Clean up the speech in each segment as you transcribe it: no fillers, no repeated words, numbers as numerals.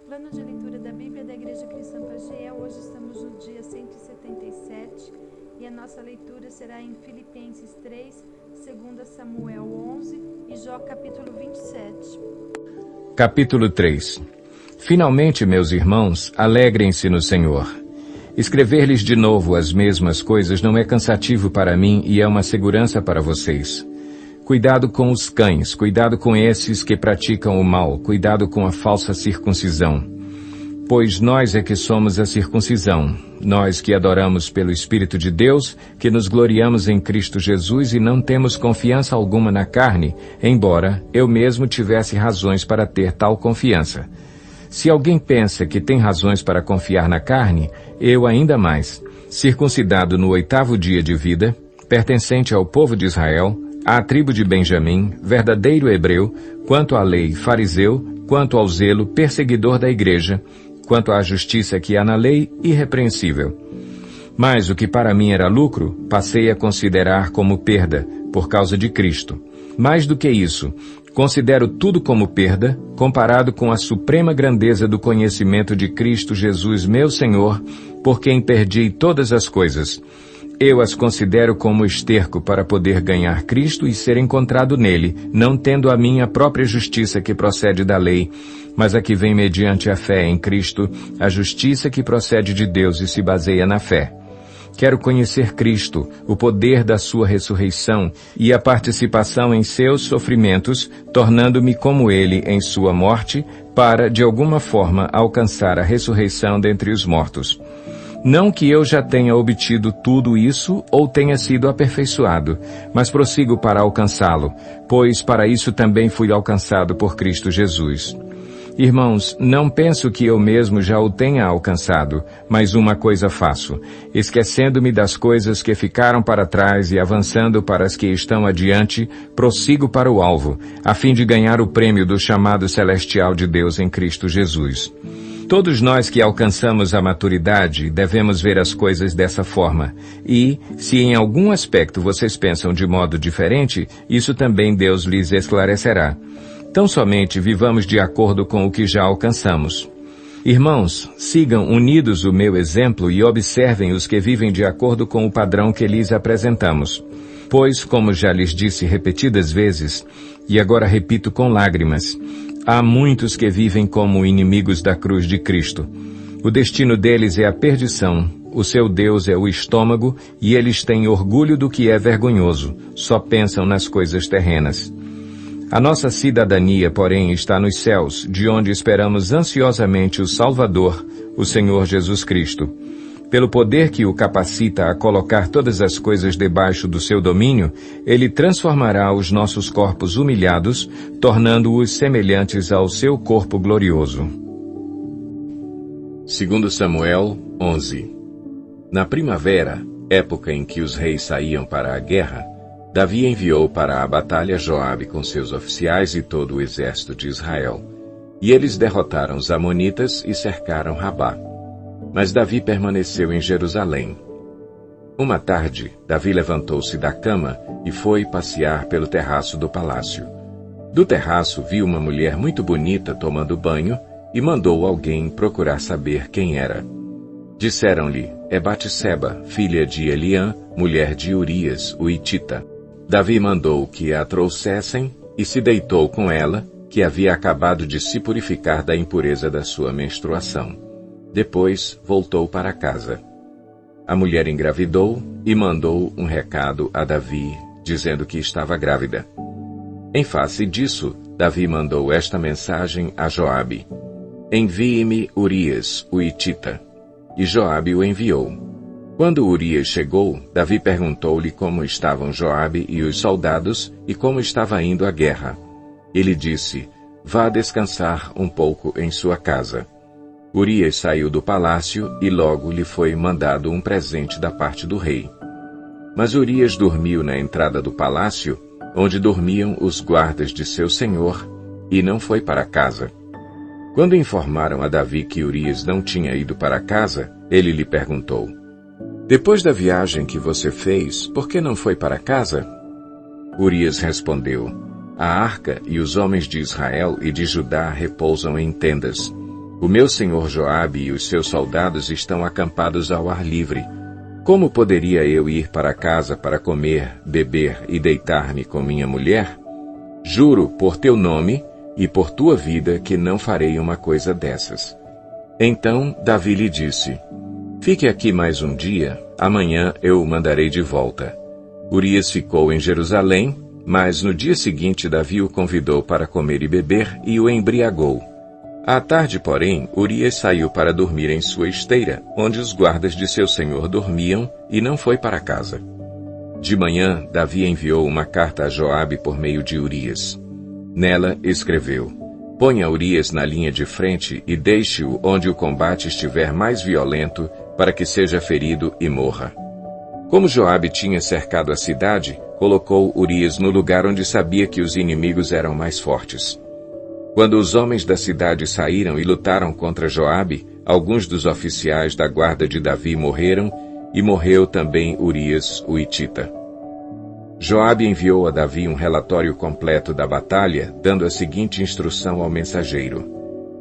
Plano de leitura da Bíblia da Igreja Cristã Pagé. Hoje estamos no dia 177 e a nossa leitura será em Filipenses 3, 2 Samuel 11 e Jó capítulo 27. Capítulo 3. Finalmente, meus irmãos, alegrem-se no Senhor. Escrever-lhes de novo as mesmas coisas não é cansativo para mim e é uma segurança para vocês. Cuidado com os cães, cuidado com esses que praticam o mal, cuidado com a falsa circuncisão. Pois nós é que somos a circuncisão, nós que adoramos pelo Espírito de Deus, que nos gloriamos em Cristo Jesus e não temos confiança alguma na carne, embora eu mesmo tivesse razões para ter tal confiança. Se alguém pensa que tem razões para confiar na carne, eu ainda mais. Circuncidado no 8º dia de vida, pertencente ao povo de Israel, à tribo de Benjamim, verdadeiro hebreu, quanto à lei, fariseu, quanto ao zelo, perseguidor da igreja, quanto à justiça que há na lei, irrepreensível. Mas o que para mim era lucro, passei a considerar como perda, por causa de Cristo. Mais do que isso, considero tudo como perda, comparado com a suprema grandeza do conhecimento de Cristo Jesus, meu Senhor, por quem perdi todas as coisas. Eu as considero como esterco para poder ganhar Cristo e ser encontrado nele, não tendo a minha própria justiça que procede da lei, mas a que vem mediante a fé em Cristo, a justiça que procede de Deus e se baseia na fé. Quero conhecer Cristo, o poder da sua ressurreição e a participação em seus sofrimentos, tornando-me como ele em sua morte, para, de alguma forma, alcançar a ressurreição dentre os mortos. Não que eu já tenha obtido tudo isso ou tenha sido aperfeiçoado, mas prossigo para alcançá-lo, pois para isso também fui alcançado por Cristo Jesus. Irmãos, não penso que eu mesmo já o tenha alcançado, mas uma coisa faço, esquecendo-me das coisas que ficaram para trás e avançando para as que estão adiante, prossigo para o alvo, a fim de ganhar o prêmio do chamado celestial de Deus em Cristo Jesus. Todos nós que alcançamos a maturidade devemos ver as coisas dessa forma. E, se em algum aspecto vocês pensam de modo diferente, isso também Deus lhes esclarecerá. Tão somente vivamos de acordo com o que já alcançamos. Irmãos, sigam unidos o meu exemplo e observem os que vivem de acordo com o padrão que lhes apresentamos. Pois, como já lhes disse repetidas vezes, e agora repito com lágrimas, há muitos que vivem como inimigos da cruz de Cristo. O destino deles é a perdição, o seu Deus é o estômago e eles têm orgulho do que é vergonhoso, só pensam nas coisas terrenas. A nossa cidadania, porém, está nos céus, de onde esperamos ansiosamente o Salvador, o Senhor Jesus Cristo. Pelo poder que o capacita a colocar todas as coisas debaixo do seu domínio, ele transformará os nossos corpos humilhados, tornando-os semelhantes ao seu corpo glorioso. 2 Samuel 11. Na primavera, época em que os reis saíam para a guerra, Davi enviou para a batalha Joabe com seus oficiais e todo o exército de Israel. E eles derrotaram os amonitas e cercaram Rabá. Mas Davi permaneceu em Jerusalém. Uma tarde, Davi levantou-se da cama e foi passear pelo terraço do palácio. Do terraço viu uma mulher muito bonita tomando banho e mandou alguém procurar saber quem era. Disseram-lhe, é Batseba, filha de Eliã, mulher de Urias, o Hitita. Davi mandou que a trouxessem e se deitou com ela, que havia acabado de se purificar da impureza da sua menstruação. Depois voltou para casa. A mulher engravidou e mandou um recado a Davi, dizendo que estava grávida. Em face disso, Davi mandou esta mensagem a Joabe: envie-me Urias, o Hitita. E Joabe o enviou. Quando Urias chegou, Davi perguntou-lhe como estavam Joabe e os soldados e como estava indo a guerra. Ele disse, vá descansar um pouco em sua casa. Urias saiu do palácio e logo lhe foi mandado um presente da parte do rei. Mas Urias dormiu na entrada do palácio, onde dormiam os guardas de seu senhor, e não foi para casa. Quando informaram a Davi que Urias não tinha ido para casa, ele lhe perguntou, depois da viagem que você fez, por que não foi para casa? Urias respondeu, a arca e os homens de Israel e de Judá repousam em tendas. O meu senhor Joabe e os seus soldados estão acampados ao ar livre. Como poderia eu ir para casa para comer, beber e deitar-me com minha mulher? Juro por teu nome e por tua vida que não farei uma coisa dessas. Então Davi lhe disse: Fique aqui mais um dia, amanhã eu o mandarei de volta. Urias ficou em Jerusalém, mas no dia seguinte Davi o convidou para comer e beber e o embriagou. À tarde, porém, Urias saiu para dormir em sua esteira, onde os guardas de seu senhor dormiam, e não foi para casa. De manhã, Davi enviou uma carta a Joabe por meio de Urias. Nela escreveu: Ponha Urias na linha de frente e deixe-o onde o combate estiver mais violento, para que seja ferido e morra. Como Joabe tinha cercado a cidade, colocou Urias no lugar onde sabia que os inimigos eram mais fortes. Quando os homens da cidade saíram e lutaram contra Joabe, alguns dos oficiais da guarda de Davi morreram, e morreu também Urias, o hitita. Joabe enviou a Davi um relatório completo da batalha, dando a seguinte instrução ao mensageiro.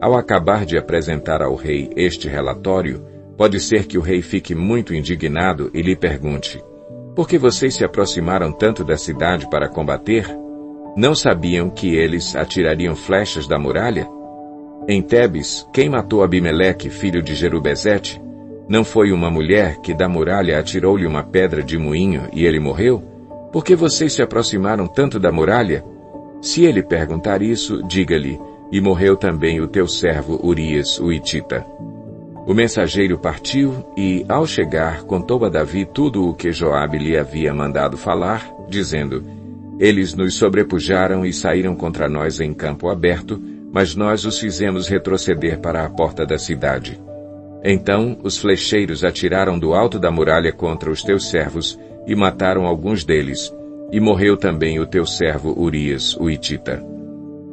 Ao acabar de apresentar ao rei este relatório, pode ser que o rei fique muito indignado e lhe pergunte: Por que vocês se aproximaram tanto da cidade para combater? Não sabiam que eles atirariam flechas da muralha? Em Tebes, quem matou Abimeleque, filho de Jerubezete? Não foi uma mulher que da muralha atirou-lhe uma pedra de moinho e ele morreu? Por que vocês se aproximaram tanto da muralha? Se ele perguntar isso, diga-lhe: E morreu também o teu servo Urias, o hitita. O mensageiro partiu e, ao chegar, contou a Davi tudo o que Joabe lhe havia mandado falar, dizendo: Eles nos sobrepujaram e saíram contra nós em campo aberto, mas nós os fizemos retroceder para a porta da cidade. Então os flecheiros atiraram do alto da muralha contra os teus servos e mataram alguns deles, e morreu também o teu servo Urias, o hitita.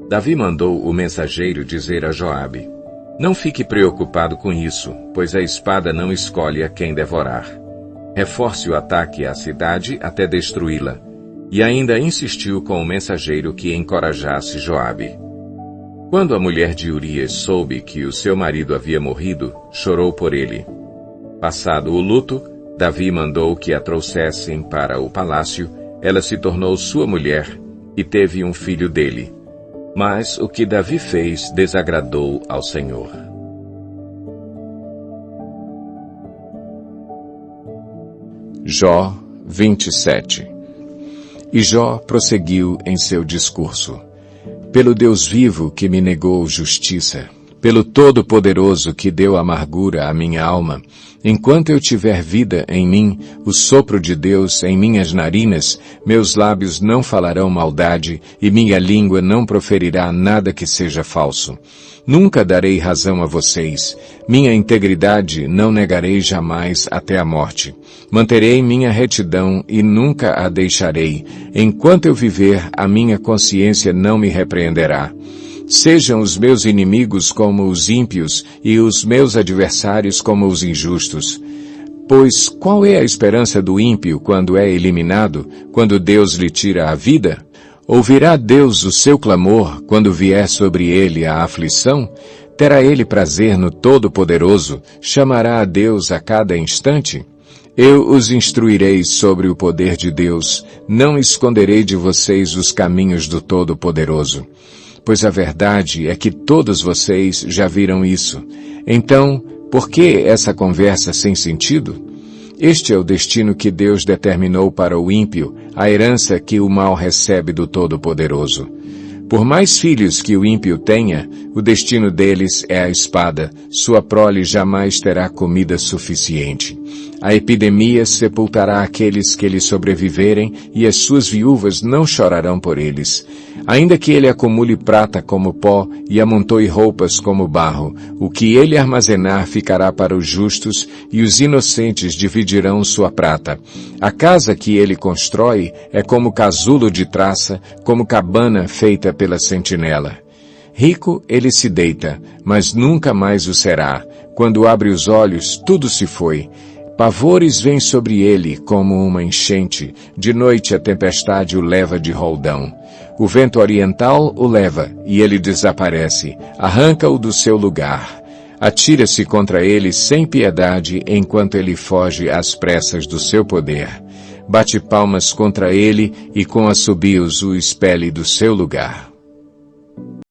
Davi mandou o mensageiro dizer a Joabe: Não fique preocupado com isso, pois a espada não escolhe a quem devorar. Reforce o ataque à cidade até destruí-la. E ainda insistiu com o mensageiro que encorajasse Joabe. Quando a mulher de Urias soube que o seu marido havia morrido, chorou por ele. Passado o luto, Davi mandou que a trouxessem para o palácio. Ela se tornou sua mulher e teve um filho dele. Mas o que Davi fez desagradou ao Senhor. Jó 27. E Jó prosseguiu em seu discurso: Pelo Deus vivo que me negou justiça, pelo Todo-Poderoso que deu amargura à minha alma, enquanto eu tiver vida em mim, o sopro de Deus em minhas narinas, meus lábios não falarão maldade e minha língua não proferirá nada que seja falso. Nunca darei razão a vocês. Minha integridade não negarei jamais até a morte. Manterei minha retidão e nunca a deixarei. Enquanto eu viver, a minha consciência não me repreenderá. Sejam os meus inimigos como os ímpios e os meus adversários como os injustos. Pois qual é a esperança do ímpio quando é eliminado, quando Deus lhe tira a vida? Ouvirá Deus o seu clamor quando vier sobre ele a aflição? Terá ele prazer no Todo-Poderoso? Chamará a Deus a cada instante? Eu os instruirei sobre o poder de Deus, não esconderei de vocês os caminhos do Todo-Poderoso. Pois a verdade é que todos vocês já viram isso. Então, por que essa conversa sem sentido? Este é o destino que Deus determinou para o ímpio, a herança que o mal recebe do Todo-Poderoso. Por mais filhos que o ímpio tenha, o destino deles é a espada, sua prole jamais terá comida suficiente. A epidemia sepultará aqueles que lhe sobreviverem e as suas viúvas não chorarão por eles. Ainda que ele acumule prata como pó e amontoe roupas como barro, o que ele armazenar ficará para os justos e os inocentes dividirão sua prata. A casa que ele constrói é como casulo de traça, como cabana feita pela sentinela. Rico ele se deita, mas nunca mais o será. Quando abre os olhos, tudo se foi. Pavores vêm sobre ele como uma enchente. De noite a tempestade o leva de roldão. O vento oriental o leva, e ele desaparece. Arranca-o do seu lugar. Atira-se contra ele sem piedade enquanto ele foge às pressas do seu poder. Bate palmas contra ele e com assobios o expele do seu lugar.